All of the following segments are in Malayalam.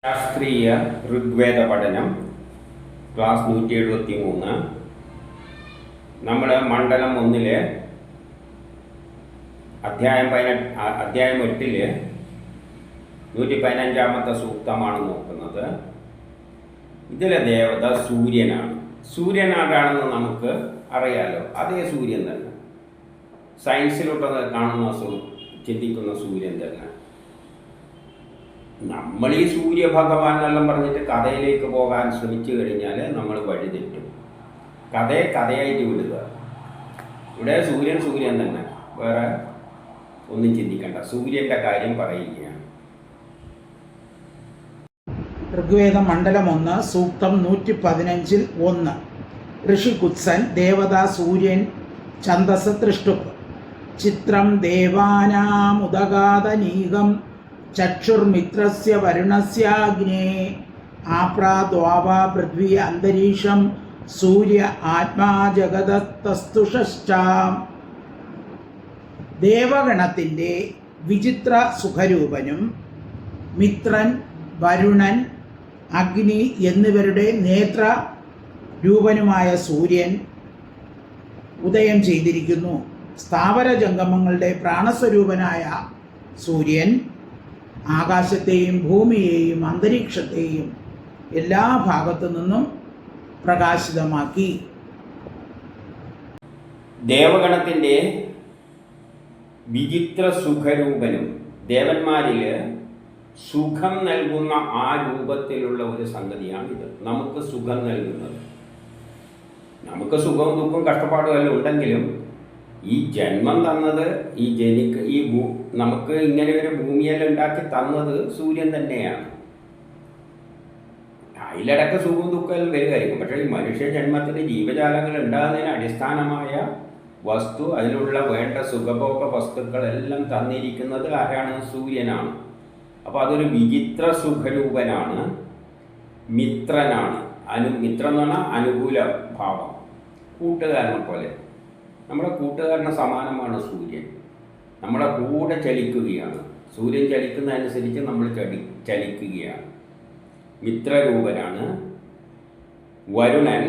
ശാസ്ത്രീയ ഋഗ്വേദ പഠനം ക്ലാസ് 173. നമ്മൾ മണ്ഡലം 1 അധ്യായം 8 115 സൂക്തമാണ് നോക്കുന്നത്. ഇതിലെ ദേവത സൂര്യനാണ്. സൂര്യൻ ആരാണെന്ന് നമുക്ക് അറിയാലോ. അതേ സൂര്യൻ തന്നെ, സയൻസിലോട്ട് കാണുന്ന ചിന്തിക്കുന്ന സൂര്യൻ തന്നെ. നമ്മൾ ഈ സൂര്യഭഗവാൻ എന്നെല്ലാം പറഞ്ഞിട്ട് കഥയിലേക്ക് പോകാൻ ശ്രമിച്ചു കഴിഞ്ഞാൽ നമ്മൾ വഴിതെറ്റും. കഥയായിട്ട് വിടുക. ഇവിടെ സൂര്യൻ തന്നെ, വേറെ ഒന്നും ചിന്തിക്കണ്ട. സൂര്യൻ്റെ കാര്യം പറയുകയാണ്. ഋഗ്വേദം മണ്ഡലം 1 സൂക്തം 115 1. ഋഷികുത്സൻ ദേവതാ സൂര്യൻ ഛന്ദസ് തൃഷ്ടുപ്പ് ചിത്രം ദേവാനാമുദഗാതനീകം ചക്ഷുർമിത്രസ്യ വരുണസ്യാഗ്നേ ആപ്രാദ്വാവ പൃഥ്വി അന്തരീക്ഷം സൂര്യ ആത്മാ ജഗതസ്തുഷ്ടാം. ദേവഗണത്തിൻ്റെ വിചിത്ര സുഖരൂപനും മിത്രൻ, വരുണൻ, അഗ്നി എന്നിവരുടെ നേത്ര രൂപനുമായ സൂര്യൻ ഉദയം ചെയ്തിരിക്കുന്നു. സ്ഥാവര ജംഗമങ്ങളുടെ പ്രാണസ്വരൂപനായ സൂര്യൻ ആകാശത്തെയും ഭൂമിയെയും അന്തരീക്ഷത്തെയും എല്ലാ ഭാഗത്തു നിന്നും പ്രകാശിതമാക്കി. ദേവഗണത്തിൻ്റെ വിചിത്ര സുഖരൂപനും, ദേവന്മാരിൽ സുഖം നൽകുന്ന ആ രൂപത്തിലുള്ള ഒരു സംഗതിയാണിത്. നമുക്ക് സുഖം നൽകുന്നത്. നമുക്ക് സുഖവും ദുഃഖവും കഷ്ടപ്പാടും എല്ലാം ഉണ്ടെങ്കിലും ഈ ജന്മം തന്നത്, നമുക്ക് ഇങ്ങനെ ഒരു ഭൂമിയെല്ലാം ഉണ്ടാക്കി തന്നത് സൂര്യൻ തന്നെയാണ്. അതിലിടക്ക് സുഖവും ദുഃഖവും വരികയായിരിക്കും. പക്ഷേ ഈ മനുഷ്യ ജന്മത്തിന് ജീവജാലങ്ങൾ ഉണ്ടാകുന്നതിന് അടിസ്ഥാനമായ വസ്തു, അതിലുള്ള വേണ്ട സുഖഭോഗ വസ്തുക്കളെല്ലാം തന്നിരിക്കുന്നത് ആരാണ്? സൂര്യനാണ്. അപ്പോൾ അതൊരു വിചിത്ര സുഖരൂപനാണ്, മിത്രനാണ്. മിത്രം എന്ന് പറഞ്ഞാൽ അനുകൂല ഭാവം, കൂട്ടുകാരനെ പോലെ. നമ്മുടെ കൂട്ടുകാരന് സമാനമാണ് സൂര്യൻ. നമ്മുടെ കൂടെ ചലിക്കുകയാണ്. സൂര്യൻ ചലിക്കുന്നതനുസരിച്ച് നമ്മൾ ചലിക്കുകയാണ്. മിത്രരൂപനാണ്. വരുണൻ,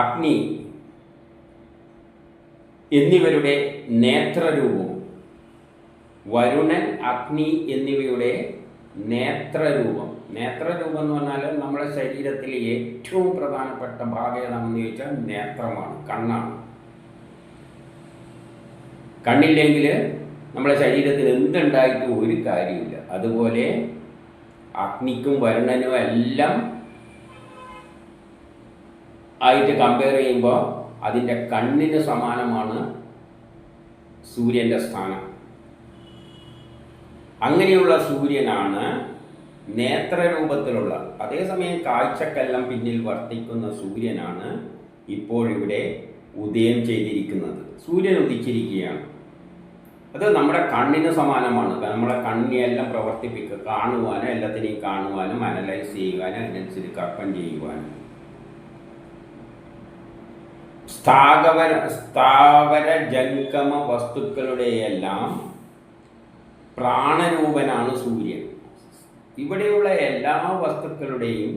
അഗ്നി എന്നിവരുടെ നേത്രരൂപവും. വരുണൻ, അഗ്നി എന്നിവയുടെ നേത്രരൂപം. നേത്രരൂപം എന്ന് പറഞ്ഞാൽ നമ്മുടെ ശരീരത്തിലെ ഏറ്റവും പ്രധാനപ്പെട്ട ഭാഗം ഏതാണെന്ന് ചോദിച്ചാൽ നേത്രമാണ്, കണ്ണാണ്. കണ്ണില്ലെങ്കിൽ നമ്മുടെ ശരീരത്തിൽ എന്തുണ്ടായിട്ടും ഒരു കാര്യമില്ല. അതുപോലെ അഗ്നിക്കും വരുണനും എല്ലാം ആയിട്ട് കമ്പയർ ചെയ്യുമ്പോൾ അതിൻ്റെ കണ്ണിന് സമാനമാണ് സൂര്യൻ്റെ സ്ഥാനം. അങ്ങനെയുള്ള സൂര്യനാണ് നേത്രരൂപത്തിലുള്ള. അതേസമയം കാഴ്ചക്കെല്ലാം പിന്നിൽ വർത്തിക്കുന്ന സൂര്യനാണ് ഇപ്പോഴിവിടെ ഉദയം ചെയ്തിരിക്കുന്നത്. സൂര്യൻ ഉദിച്ചിരിക്കുകയാണ്. അത് നമ്മുടെ കണ്ണിന് സമാനമാണ്. നമ്മുടെ കണ്ണിനെല്ലാം പ്രവർത്തിപ്പിക്കുക, കാണുവാനും എല്ലാത്തിനെയും കാണുവാനും അനലൈസ് ചെയ്യുവാനും അതിനനുസരിച്ച് കർപ്പം ചെയ്യുവാനും. സ്ഥാവര ജംഗമ വസ്തുക്കളുടെയെല്ലാം പ്രാണരൂപനാണ് സൂര്യൻ. ഇവിടെയുള്ള എല്ലാ വസ്തുക്കളുടെയും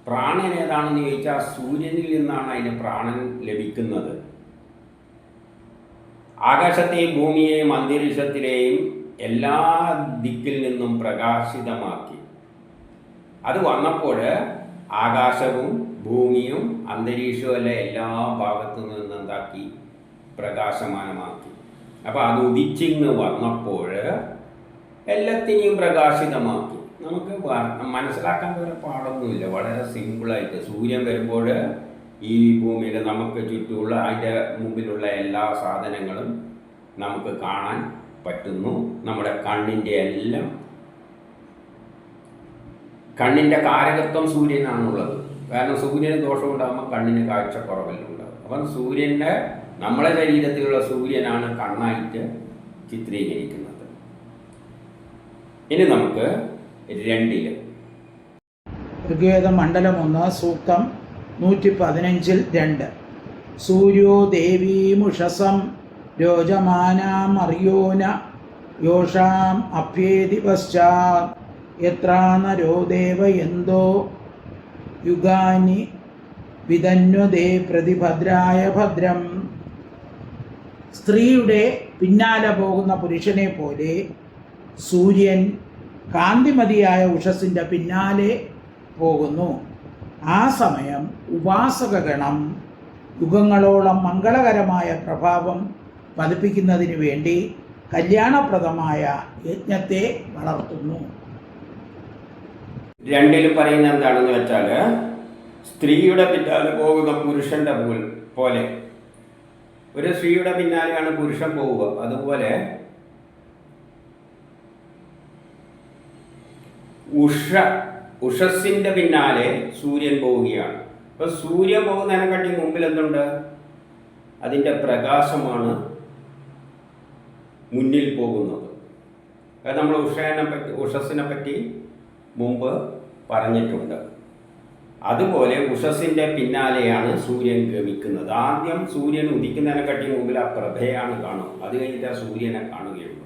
പ്രാണൻ ഏതാണെന്ന് ചോദിച്ചാൽ സൂര്യനിൽ നിന്നാണ് അതിന് പ്രാണൻ ലഭിക്കുന്നത്. ആകാശത്തെയും ഭൂമിയെയും അന്തരീക്ഷത്തിലെയും എല്ലാ ദിക്കിൽ നിന്നും പ്രകാശിതമാക്കി. അത് വന്നപ്പോൾ ആകാശവും ഭൂമിയും അന്തരീക്ഷവും എല്ലാം എല്ലാ ഭാഗത്തു നിന്നും എന്താക്കി? പ്രകാശമാനമാക്കി. അപ്പോൾ അത് ഉദിച്ചിങ്ങ് വന്നപ്പോൾ എല്ലാത്തിനെയും പ്രകാശിതമാക്കി. നമുക്ക് മനസ്സിലാക്കാൻ ഒരു പാടൊന്നുമില്ല, വളരെ സിമ്പിളായിട്ട്. സൂര്യൻ വരുമ്പോൾ ഈ ഭൂമിയിൽ നമുക്ക് ചുറ്റുമുള്ള അതിൻ്റെ മുമ്പിലുള്ള എല്ലാ സാധനങ്ങളും നമുക്ക് കാണാൻ പറ്റുന്നു. നമ്മുടെ കണ്ണിൻ്റെ കാരകത്വം സൂര്യനാണുള്ളത്. കാരണം സൂര്യന് ദോഷമുണ്ടാകുമ്പോൾ കണ്ണിന് കാഴ്ചക്കുറവെല്ലാം ഉണ്ടാകും. അപ്പം നമ്മളെ ശരീരത്തിലുള്ള സൂര്യനാണ് കണ്ണായിട്ട് ചിത്രീകരിക്കുന്നത്. ഇനി നമുക്ക് 2 ഋഗ്വേദം മണ്ഡലം 1 സൂക്തം 115 2. സൂര്യോ ദേവീമുഷസം രോചമാനാമറിയോന യോഷാം അഭ്യേതി പശ്ചാത് യത്രാനരോ ദേവയന്തോ യുഗാനി വിതന്വതേ പ്രതിഭദ്രായ ഭദ്രം. സ്ത്രീയുടെ പിന്നാലെ പോകുന്ന പുരുഷനെ പോലെ സൂര്യൻ കാന്തിമതിയായ ഉഷസ്സിൻ്റെ പിന്നാലെ പോകുന്നു. ആ സമയം ഉപാസകഗണം യുഗങ്ങളോളം മംഗളകരമായ പ്രഭാവം പതിപ്പിക്കുന്നതിന് വേണ്ടി കല്യാണപ്രദമായ യജ്ഞത്തെ വളർത്തുന്നു. രണ്ടിലും പറയുന്നത് എന്താണെന്ന് വെച്ചാൽ, സ്ത്രീയുടെ പിന്നാലെ പോകുന്ന പുരുഷന്റെ പോലെ, ഒരു സ്ത്രീയുടെ പിന്നാലെയാണ് പുരുഷൻ പോവുക, അതുപോലെ ഉഷസ്സിന്റെ പിന്നാലെ സൂര്യൻ പോവുകയാണ്. അപ്പൊ സൂര്യൻ പോകുന്നതിനെക്കാട്ടി മുമ്പിൽ എന്തുണ്ട്? അതിൻ്റെ പ്രകാശമാണ് മുന്നിൽ പോകുന്നത്. അത് നമ്മൾ ഉഷസ്സിനെ പറ്റി മുമ്പ് പറഞ്ഞിട്ടുണ്ട്. അതുപോലെ ഉഷസ്സിൻ്റെ പിന്നാലെയാണ് സൂര്യൻ ഗമിക്കുന്നത്. ആദ്യം സൂര്യൻ ഉദിക്കുന്നതിനെക്കാട്ടി മുമ്പിൽ ആ പ്രഭയാണ് കാണും, അത് കഴിഞ്ഞിട്ട് ആ സൂര്യനെ കാണുകയുള്ളൂ.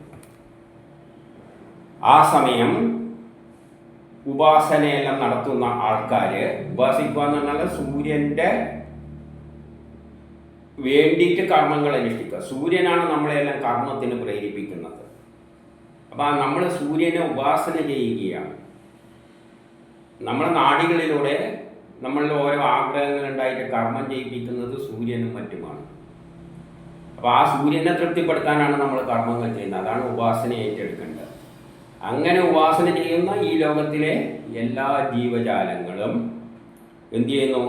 ആ സമയം ഉപാസനയെല്ലാം നടത്തുന്ന ആൾക്കാർ ഉപാസിക്കുക എന്ന് പറഞ്ഞാൽ സൂര്യൻ്റെ വേണ്ടിയിട്ട് കർമ്മങ്ങൾ അനുഷ്ഠിക്കുക. സൂര്യനാണ് നമ്മളെല്ലാം കർമ്മത്തിന് പ്രേരിപ്പിക്കുന്നത്. അപ്പം നമ്മൾ സൂര്യനെ ഉപാസന ചെയ്യുകയാണ്. നമ്മുടെ നാടികളിലൂടെ നമ്മളിൽ ഓരോ ആഗ്രഹങ്ങൾ ഉണ്ടായിട്ട് കർമ്മം ചെയ്യിപ്പിക്കുന്നത് സൂര്യനും മറ്റുമാണ്. അപ്പോൾ ആ സൂര്യനെ തൃപ്തിപ്പെടുത്താനാണ് നമ്മൾ കർമ്മങ്ങൾ ചെയ്യുന്നത്. അതാണ് ഉപാസന ഏറ്റെടുക്കേണ്ടത്. അങ്ങനെ ഉപാസന ചെയ്യുന്ന ഈ ലോകത്തിലെ എല്ലാ ജീവജാലങ്ങളും എന്ത് ചെയ്യുന്നു?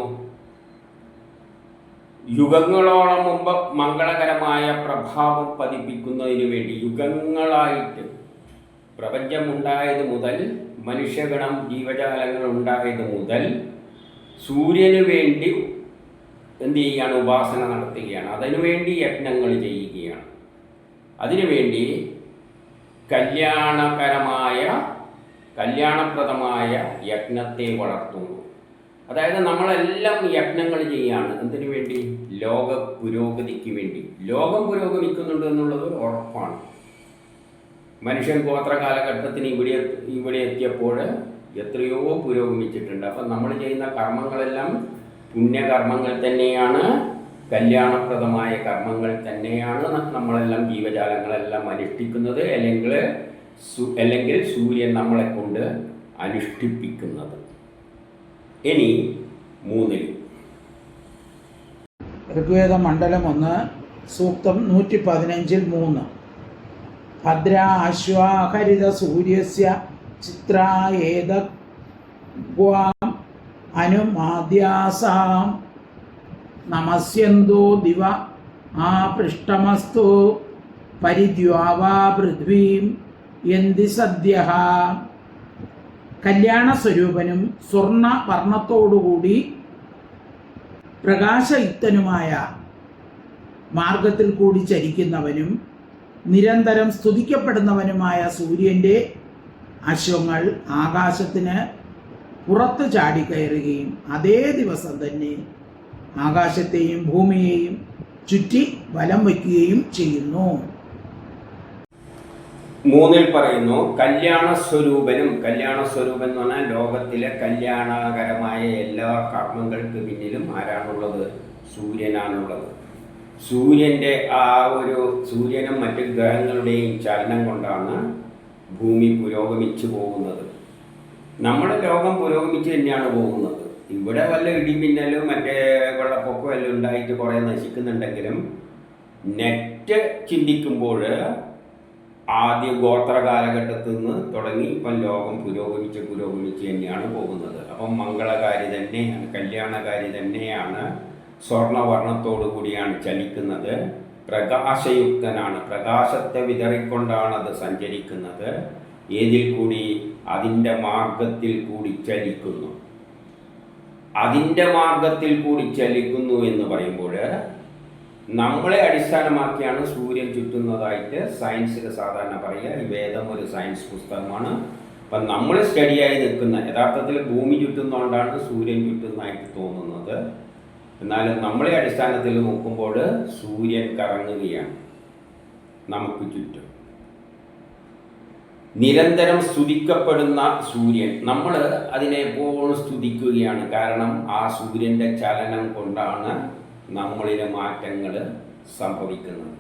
യുഗങ്ങളോളം മുമ്പ് മംഗളകരമായ പ്രഭാവം പതിപ്പിക്കുന്നതിന് വേണ്ടി യുഗങ്ങളായിട്ട് പ്രപഞ്ചമുണ്ടായത് മുതൽ, മനുഷ്യഗണം ജീവജാലങ്ങൾ ഉണ്ടായത് മുതൽ സൂര്യന് വേണ്ടി എന്ത് ചെയ്യുകയാണ്? ഉപാസന നടത്തുകയാണ്. അതിനുവേണ്ടി യജ്ഞങ്ങൾ ചെയ്യുകയാണ്. അതിനുവേണ്ടി കല്യാണപ്രദമായ യജ്ഞത്തെ വളർത്തുന്നു. അതായത് നമ്മളെല്ലാം യജ്ഞങ്ങൾ ചെയ്യാണ്. എന്തിനു വേണ്ടി? ലോക പുരോഗതിക്ക് വേണ്ടി. ലോകം പുരോഗമിക്കുന്നുണ്ട് എന്നുള്ളത് ഒരു ഉറപ്പാണ്. മനുഷ്യൻ ഗോത്ര കാലഘട്ടത്തിന് ഇവിടെ എത്തിയപ്പോൾ എത്രയോ പുരോഗമിച്ചിട്ടുണ്ട്. അപ്പം നമ്മൾ ചെയ്യുന്ന കർമ്മങ്ങളെല്ലാം പുണ്യകർമ്മങ്ങൾ തന്നെയാണ്, കല്യാണപ്രദമായ കർമ്മങ്ങൾ തന്നെയാണ് നമ്മളെല്ലാം ജീവജാലങ്ങളെല്ലാം അനുഷ്ഠിക്കുന്നത്, അല്ലെങ്കിൽ സൂര്യൻ നമ്മളെ കൊണ്ട് അനുഷ്ഠിപ്പിക്കുന്നത്. ഇനി 3 ഋഗ്വേദ മണ്ഡലം 1 സൂക്തം 115 3. ഭദ്ര അശ്വാഹരിത സൂര്യസ്യ ചിത്രായേതഗ്വാം അനുമാദ്യാസാം നമസ്യന്തോ ദിവ ആപൃഷ്ടമസ്തു പരിദ്വാവാ പൃഥ്വീം യന്തി സദ്യഃ. കല്യാണ സ്വരൂപനും സ്വർണ്ണ വർണ്ണത്തോടുകൂടി പ്രകാശയുക്തനുമായ മാർഗത്തിൽ കൂടി ചരിക്കുന്നവനും നിരന്തരം സ്തുതിക്കപ്പെടുന്നവനുമായ സൂര്യൻ്റെ അശ്വങ്ങൾ ആകാശത്തിന് പുറത്ത് ചാടിക്കയറുകയും അതേ ദിവസം തന്നെ ആകാശത്തെയും ഭൂമിയെയും ചുറ്റി വലം വയ്ക്കുകയും ചെയ്യുന്നു. 3 പറയുന്നു കല്യാണസ്വരൂപനും. കല്യാണസ്വരൂപൻ എന്ന് പറഞ്ഞാൽ ലോകത്തിലെ കല്യാണകരമായ എല്ലാ കർമ്മങ്ങൾക്ക് പിന്നിലും ആരാണുള്ളത്? സൂര്യനാണുള്ളത്. സൂര്യൻ്റെ സൂര്യനും മറ്റ് ഗ്രഹങ്ങളുടെയും ചലനം കൊണ്ടാണ് ഭൂമി പുരോഗമിച്ചു പോകുന്നത്. നമ്മുടെ ലോകം പുരോഗമിച്ച് തന്നെയാണ് പോകുന്നത്. ഇവിടെ വല്ല ഇടിമിന്നലും മറ്റേ വെള്ളപ്പൊക്കവും എല്ലാം ഉണ്ടായിട്ട് കുറേ നശിക്കുന്നുണ്ടെങ്കിലും നെറ്റ് ചിന്തിക്കുമ്പോൾ ആദ്യ ഗോത്ര കാലഘട്ടത്തിൽ നിന്ന് തുടങ്ങി ഇപ്പം ലോകം പുരോഗമിച്ച് തന്നെയാണ് പോകുന്നത്. അപ്പം മംഗളകാരി തന്നെയാണ്, കല്യാണകാരി തന്നെയാണ്, സ്വർണ്ണവർണ്ണത്തോടു കൂടിയാണ് ചലിക്കുന്നത്, പ്രകാശയുക്തനാണ്, പ്രകാശത്തെ വിതറിക്കൊണ്ടാണ് അത് സഞ്ചരിക്കുന്നത്. ഏതിൽ കൂടി? അതിൻ്റെ മാർഗത്തിൽ കൂടി ചലിക്കുന്നു. അതിൻ്റെ മാർഗത്തിൽ കൂടി ചലിക്കുന്നു എന്ന് പറയുമ്പോൾ നമ്മളെ അടിസ്ഥാനമാക്കിയാണ് സൂര്യൻ ചുറ്റുന്നതായിട്ട് സയൻസിൽ സാധാരണ പറയുക. ഈ വേദം ഒരു സയൻസ് പുസ്തകമാണ്. അപ്പം നമ്മൾ സ്റ്റഡിയായി നിൽക്കുന്ന, യഥാർത്ഥത്തിൽ ഭൂമി ചുറ്റുന്നതുകൊണ്ടാണ് സൂര്യൻ ചുറ്റുന്നതായിട്ട് തോന്നുന്നത്. എന്നാലും നമ്മളെ അടിസ്ഥാനത്തിൽ നോക്കുമ്പോൾ സൂര്യൻ കറങ്ങുകയാണ് നമുക്ക് ചുറ്റും. നിരന്തരം സ്തുതിക്കപ്പെടുന്ന സൂര്യൻ, നമ്മൾ അതിനെ എപ്പോഴും സ്തുതിക്കുകയാണ്. കാരണം ആ സൂര്യൻ്റെ ചലനം കൊണ്ടാണ് നമ്മളിലെ മാറ്റങ്ങൾ സംഭവിക്കുന്നത്.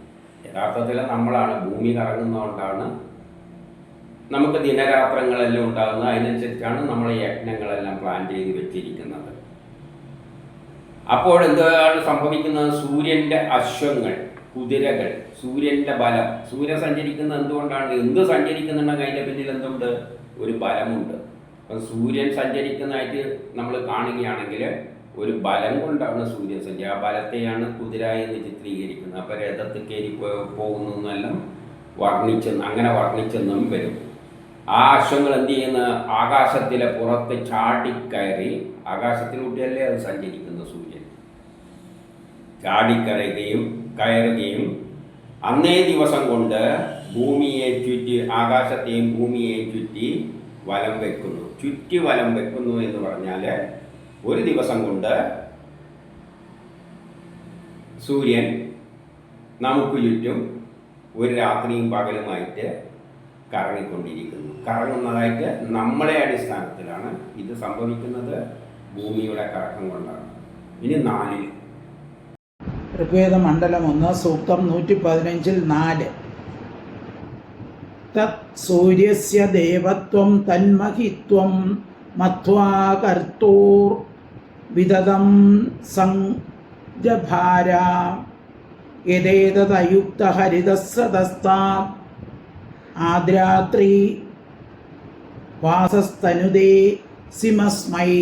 യഥാർത്ഥത്തിൽ നമ്മളാണ്, ഭൂമി കറങ്ങുന്നതുകൊണ്ടാണ് നമുക്ക് ദിനരാത്രങ്ങളെല്ലാം ഉണ്ടാകുന്നത്. അതിനനുസരിച്ചാണ് നമ്മൾ യജ്ഞങ്ങളെല്ലാം പ്ലാൻ ചെയ്ത് വെച്ചിരിക്കുന്നത്. അപ്പോൾ എന്താണ് സംഭവിക്കുന്നത്? സൂര്യൻ്റെ അശ്വങ്ങൾ, കുതിരകൾ, സൂര്യൻ്റെ ബലം. സൂര്യൻ സഞ്ചരിക്കുന്നത് എന്തുകൊണ്ടാണ്? എന്ത് സഞ്ചരിക്കുന്നുണ്ടെങ്കിൽ അതിൻ്റെ പിന്നിൽ എന്തുണ്ട്? ഒരു ബലമുണ്ട്. അപ്പം സൂര്യൻ സഞ്ചരിക്കുന്നതായിട്ട് നമ്മൾ കാണുകയാണെങ്കിൽ ഒരു ബലം കൊണ്ടാണ് സൂര്യൻ സഞ്ചരി. ആ ബലത്തെയാണ് കുതിര എന്ന് ചിത്രീകരിക്കുന്നത്. അപ്പോൾ രഥത്തിൽ കയറി പോകുന്നതെന്നെല്ലാം അങ്ങനെ വർണ്ണിച്ചെന്നും വരും. ആ അശ്വങ്ങൾ എന്ത് ചെയ്യുന്ന? ആകാശത്തിലെ പുറത്ത് ചാടിക്കയറി, ആകാശത്തിലൂടെയല്ലേ അത് സഞ്ചരിക്കുന്ന സൂര്യൻ, കയറുകയും അന്നേ ദിവസം കൊണ്ട് ഭൂമിയെ ചുറ്റി, ആകാശത്തെയും ഭൂമിയെയും ചുറ്റി വലം വെക്കുന്നു എന്ന് പറഞ്ഞാൽ ഒരു ദിവസം കൊണ്ട് സൂര്യൻ നമുക്ക് ചുറ്റും ഒരു രാത്രിയും പകലുമായിട്ട് കറങ്ങുന്നതായിട്ട് നമ്മളെ അടിസ്ഥാനത്തിലാണ് ഇത് സംഭവിക്കുന്നത്. ഭൂമിയുടെ കറക്കം കൊണ്ടാണ്. ഇനി 4 ഋഗ്വേദ മണ്ഡലം 1 സൂക്തം 115 4. തത് സൂര്യസ്യ ദേവത്വം തന്മഹിത്വം മധ്വാ കർത്തൂർ വിദതം സംജഭാര യതേതദയുക്ത ഹരിതസ്രതസ്താത് ആദ്രാത്രി വാസസ്തനുദേ സിമസ്മൈ.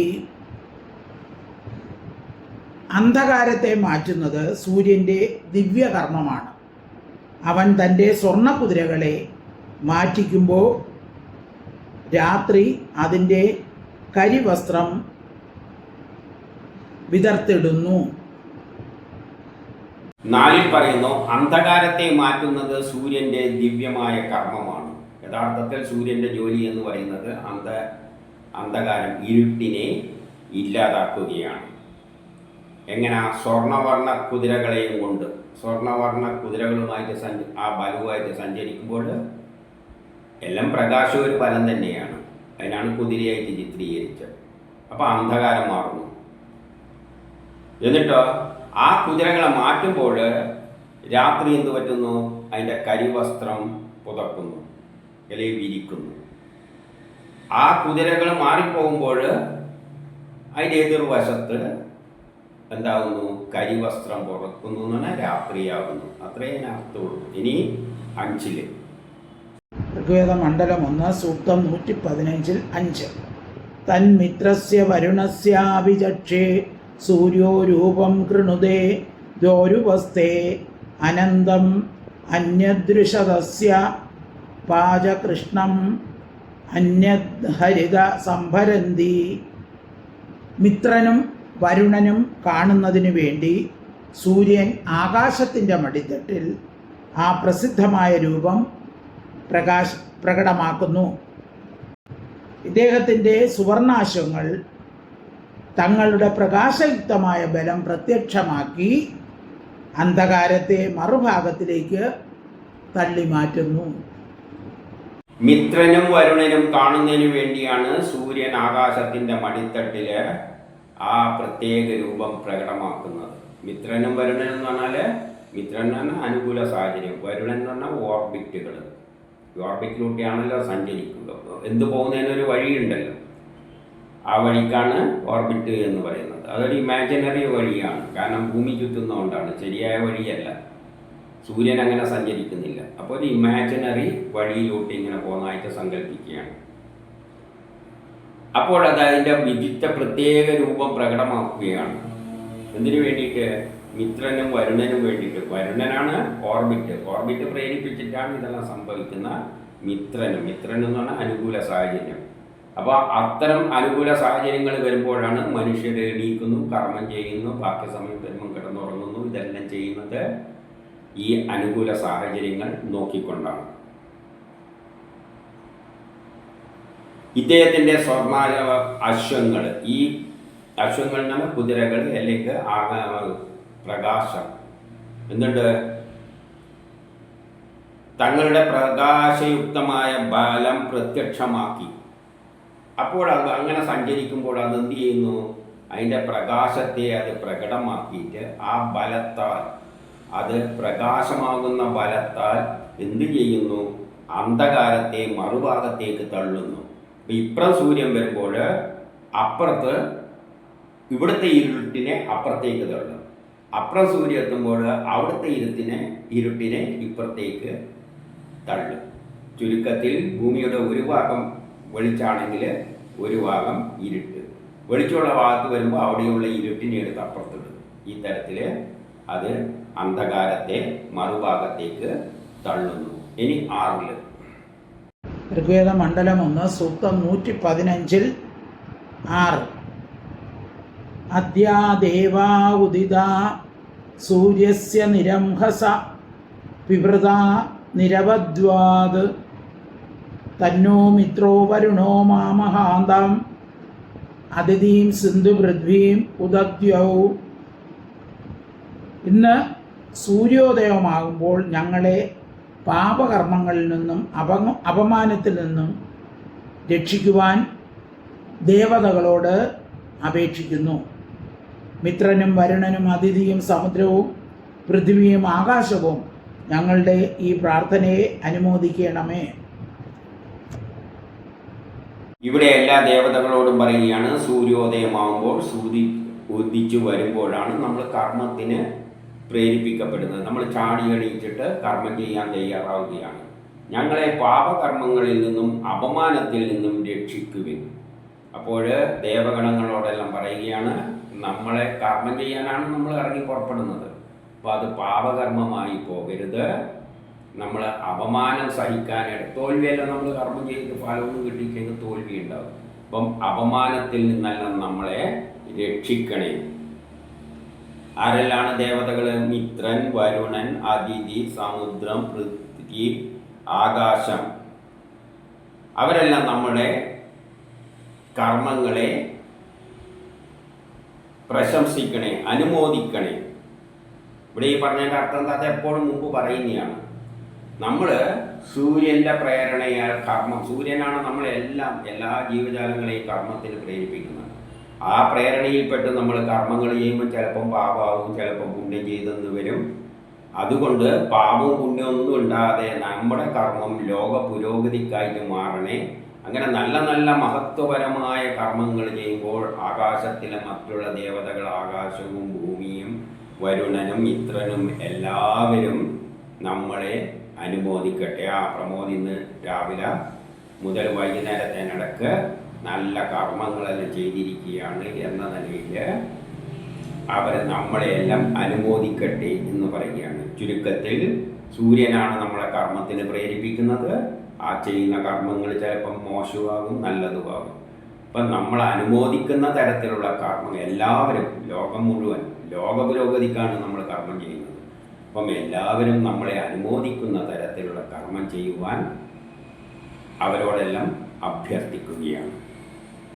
അന്ധകാരത്തെ മാറ്റുന്നത് സൂര്യൻ്റെ ദിവ്യകർമ്മമാണ്. അവൻ തൻ്റെ സ്വർണ്ണക്കുതിരകളെ മാറ്റിക്കുമ്പോൾ രാത്രി അതിൻ്റെ കരിവസ്ത്രം വിതർത്തിടുന്നു. 4 പറയുന്നു, അന്ധകാരത്തെ മാറ്റുന്നത് സൂര്യൻ്റെ ദിവ്യമായ കർമ്മമാണ്. യഥാർത്ഥത്തിൽ സൂര്യൻ്റെ ജോലി എന്ന് പറയുന്നത് അന്ധകാരം, ഇരുട്ടിനെ ഇല്ലാതാക്കുകയാണ്. എങ്ങനെ? സ്വർണ്ണവർണ്ണ കുതിരകളെയും കൊണ്ട്, സ്വർണ്ണവർണ്ണ കുതിരകളുമായിട്ട് ആ ബലവുമായിട്ട് സഞ്ചരിക്കുമ്പോൾ എല്ലാം പ്രകാശം ഒരു ബലം തന്നെയാണ്. അതിനാണ് കുതിരയായിട്ട് ചിത്രീകരിച്ചത്. അപ്പോൾ അന്ധകാരം മാറുന്നു. എന്നിട്ടോ ആ കുതിരകളെ മാറ്റുമ്പോൾ രാത്രി എന്ത് പറ്റുന്നു? അതിൻ്റെ കരിവസ്ത്രം പുതക്കുന്നു, അല്ലെങ്കിൽ വിരിക്കുന്നു. ആ കുതിരകൾ മാറിപ്പോകുമ്പോൾ അതിൻ്റെ എതിർവശത്ത് എന്താകുന്നു? കരിവസ്ത്രം പുറക്കുന്നു എന്ന് പറഞ്ഞാൽ രാത്രിയാകുന്നു. അത്രയും അർത്ഥമുള്ളൂ. ഇനി 5 ഋഗ്വേദ മണ്ഡലം 1 സൂക്തം 115 5. തന്മിത്രസ്യ വരുണസ്യാഭിചക്ഷേ സൂര്യോ രൂപം കൃണുതേ ദ്യോരുവസ്തേ അനന്തം അന്യദൃശതസ്യ പാചകൃഷ്ണം അന്യഹരിത സംഭരന്തി. മിത്രനും വരുണനും കാണുന്നതിനു വേണ്ടി സൂര്യൻ ആകാശത്തിൻ്റെ മടിത്തട്ടിൽ ആ പ്രസിദ്ധമായ രൂപം പ്രകടമാക്കുന്നു. ഇദ്ദേഹത്തിൻ്റെ സുവർണാശ്വങ്ങൾ തങ്ങളുടെ പ്രകാശയുക്തമായ ബലം പ്രത്യക്ഷമാക്കി അന്ധകാരത്തെ മറുഭാഗത്തിലേക്ക് തള്ളി മാറ്റുന്നു. മിത്രനും വരുണനും കാണുന്നതിന് വേണ്ടിയാണ് സൂര്യൻ ആകാശത്തിൻ്റെ മടിത്തട്ടില് ആ പ്രത്യേക രൂപം പ്രകടമാക്കുന്നത്. മിത്രനും വരുണനും എന്ന് പറഞ്ഞാൽ, മിത്രൻ എന്ന് പറഞ്ഞാൽ അനുകൂല സാഹചര്യം, വരുണൻ എന്ന് പറഞ്ഞാൽ ഓർബിറ്റുകൾ. ഓർബിറ്റിലൂടെയാണല്ലോ സഞ്ചരിക്കുക. എന്ത് പോകുന്നതിനൊരു വഴിയുണ്ടല്ലോ, ആ വഴിക്കാണ് ഓർബിറ്റ് എന്ന് പറയുന്നത്. അതൊരു ഇമാജിനറി വഴിയാണ്. കാരണം ഭൂമി ചുറ്റുന്നതുകൊണ്ടാണ്, ശരിയായ വഴിയല്ല. സൂര്യൻ അങ്ങനെ സഞ്ചരിക്കുന്നില്ല. അപ്പോൾ ഒരു ഇമാജിനറി വഴിയിലൂടെ ഇങ്ങനെ പോകുന്നതായിട്ട് സങ്കല്പിക്കുകയാണ്. അപ്പോൾ അത് അതിൻ്റെ വിവിധ പ്രത്യേക രൂപം പ്രകടമാക്കുകയാണ്. എന്തിനു വേണ്ടിയിട്ട്? മിത്രനും വരുണനും വേണ്ടിയിട്ട്. വരുണനാണ് ഓർബിറ്റ് പ്രേരിപ്പിച്ചിട്ടാണ് ഇതെല്ലാം സംഭവിക്കുന്ന. മിത്രൻ എന്ന് പറഞ്ഞാൽ അനുകൂല സാഹചര്യം. അപ്പോൾ അത്തരം അനുകൂല സാഹചര്യങ്ങൾ വരുമ്പോഴാണ് മനുഷ്യർ എണീക്കുന്നു, കർമ്മം ചെയ്യുന്നു, ബാക്കി സമയം വരുമ്പം കിടന്നുറങ്ങുന്നു. ഇതെല്ലാം ചെയ്യുന്നത് ഈ അനുകൂല സാഹചര്യങ്ങൾ നോക്കിക്കൊണ്ടാണ്. ഇദ്ദേഹത്തിൻ്റെ സ്വർണ്ണ അശ്വങ്ങൾ, ഈ അശ്വങ്ങൾ നമ്മൾ കുതിരകൾ, അല്ലെങ്കിൽ പ്രകാശം. എന്നിട്ട് തങ്ങളുടെ പ്രകാശയുക്തമായ ബലം പ്രത്യക്ഷമാക്കി. അപ്പോൾ അത് അങ്ങനെ സഞ്ചരിക്കുമ്പോൾ അത് എന്ത് ചെയ്യുന്നു? അതിൻ്റെ പ്രകാശത്തെ അത് പ്രകടമാക്കിയിട്ട് ആ ബലത്താൽ, അത് പ്രകാശമാകുന്ന ബലത്താൽ എന്ത് ചെയ്യുന്നു? അന്ധകാരത്തെ മറുഭാഗത്തേക്ക് തള്ളുന്നു. അപ്പം ഇപ്പുറം സൂര്യൻ വരുമ്പോൾ അപ്പുറത്ത് ഇവിടുത്തെ ഇരുട്ടിനെ അപ്പുറത്തേക്ക് തള്ളും. അപ്പുറം സൂര്യൻ എത്തുമ്പോൾ അവിടുത്തെ ഇരുട്ടിനെ ഇപ്പുറത്തേക്ക് തള്ളും. ചുരുക്കത്തിൽ ഭൂമിയുടെ ഒരു ഭാഗം വെളിച്ചാണെങ്കിൽ ഒരു ഭാഗം ഇരുട്ട്. വെളിച്ചമുള്ള ഭാഗത്ത് വരുമ്പോൾ അവിടെയുള്ള ഇരുട്ടിനെ എടുത്ത് അപ്പുറത്തിടും. ഈ തരത്തിൽ അത് അന്ധകാരത്തെ മറുഭാഗത്തേക്ക് തള്ളുന്നു. ഇനി 6 ഋഗ്വേദ മണ്ഡലം 1 സൂക്തം 115 6. അദ്യാ ദേവാ ഉദിതാ സൂര്യസ്യ നിരംഹസ വിവൃത നിരവദ്വാത് തന്നോ മിത്രോ വരുണോ മാമഹാന്തം അതിഥീം സിന്ധു പൃഥ്വീം ഉദദ്യൗ. ഇന്ന് സൂര്യോദയമാകുമ്പോൾ ഞങ്ങളെ പാപകർമ്മങ്ങളിൽ നിന്നും അപമാനത്തിൽ നിന്നും രക്ഷിക്കുവാൻ ദേവതകളോട് അപേക്ഷിക്കുന്നു. മിത്രനും വരുണനും അതിഥിയും സമുദ്രവും പൃഥ്വിയും ആകാശവും ഞങ്ങളുടെ ഈ പ്രാർത്ഥനയെ അനുമോദിക്കണമേ. ഇവിടെ എല്ലാ ദേവതകളോടും പറയുകയാണ്, സൂര്യോദയമാകുമ്പോൾ ഉദിച്ചു വരുമ്പോഴാണ് നമ്മൾ കർമ്മത്തിന് പ്രേരിപ്പിക്കപ്പെടുന്നത്. നമ്മൾ ചാടി എണീച്ചിട്ട് കർമ്മം ചെയ്യാൻ തയ്യാറാവുകയാണ്. ഞങ്ങളെ പാപകർമ്മങ്ങളിൽ നിന്നും അപമാനത്തിൽ നിന്നും രക്ഷിക്കുവിൻ. അപ്പോൾ ദേവഗണങ്ങളോടെല്ലാം പറയുകയാണ്, നമ്മളെ കർമ്മം ചെയ്യാനാണ് നമ്മൾ ഇറങ്ങി പുറപ്പെടുന്നത്. അപ്പോൾ അത് പാപകർമ്മമായി പോകരുത്. നമ്മൾ അപമാനം സഹിക്കാനായിട്ട്, തോൽവിയെല്ലാം നമ്മൾ കർമ്മം ചെയ്ത് ഫലമൊന്നും കിട്ടിക്കഴിഞ്ഞാൽ തോൽവി ഉണ്ടാകും. അപ്പം അപമാനത്തിൽ നിന്നെല്ലാം നമ്മളെ രക്ഷിക്കണേ. ആരെല്ലാണ് ദേവതകൾ? മിത്രൻ, വരുണൻ, അതിഥി, സമുദ്രം, പൃഥ്വി, ആകാശം. അവരെല്ലാം നമ്മുടെ കർമ്മങ്ങളെ പ്രശംസിക്കണേ, അനുമോദിക്കണേ. ഇവിടെ ഈ പറഞ്ഞതിൻ്റെ അർത്ഥം എന്താ? അത് എപ്പോഴും മുമ്പ് പറയുന്നതാണ്. നമ്മൾ സൂര്യൻ്റെ പ്രേരണയാൽ കർമ്മം, സൂര്യനാണ് നമ്മളെല്ലാം എല്ലാ ജീവജാലങ്ങളെയും കർമ്മത്തിന് പ്രേരിപ്പിക്കുന്നത്. ആ പ്രേരണയിൽപ്പെട്ട് നമ്മൾ കർമ്മങ്ങൾ ചെയ്യുമ്പോൾ ചിലപ്പം പാപമാവും, ചിലപ്പം പുണ്യം ചെയ്തെന്ന് വരും. അതുകൊണ്ട് പാപവും പുണ്യമൊന്നും ഉണ്ടാകാതെ നമ്മുടെ കർമ്മം ലോക പുരോഗതിക്കായിട്ട് മാറണേ. അങ്ങനെ നല്ല നല്ല മഹത്വപരമായ കർമ്മങ്ങൾ ചെയ്യുമ്പോൾ ആകാശത്തിലെ മറ്റുള്ള ദേവതകൾ, ആകാശവും ഭൂമിയും വരുണനും മിത്രനും എല്ലാവരും നമ്മളെ അനുമോദിക്കട്ടെ. ആ പ്രമോദ് ഇന്ന് രാവിലെ മുതൽ വൈകുന്നേരത്തിനിടക്ക് നല്ല കർമ്മങ്ങളെല്ലാം ചെയ്തിരിക്കുകയാണ് എന്ന നിലയിൽ അവർ നമ്മളെല്ലാം അനുമോദിക്കട്ടെ എന്ന് പറയുകയാണ്. ചുരുക്കത്തിൽ സൂര്യനാണ് നമ്മളെ കർമ്മത്തിന് പ്രേരിപ്പിക്കുന്നത്. ആ ചെയ്യുന്ന കർമ്മങ്ങൾ ചിലപ്പം മോശമാകും, നല്ലതുമാകും. അപ്പം നമ്മൾ അനുമോദിക്കുന്ന തരത്തിലുള്ള കർമ്മം എല്ലാവരും, ലോകം മുഴുവൻ ലോക പുരോഗതിക്കാണ് നമ്മൾ കർമ്മം ചെയ്യുന്നത്. അപ്പം എല്ലാവരും നമ്മളെ അനുമോദിക്കുന്ന തരത്തിലുള്ള കർമ്മം ചെയ്യുവാൻ അവരോടെല്ലാം അഭ്യർത്ഥിക്കുകയാണ്.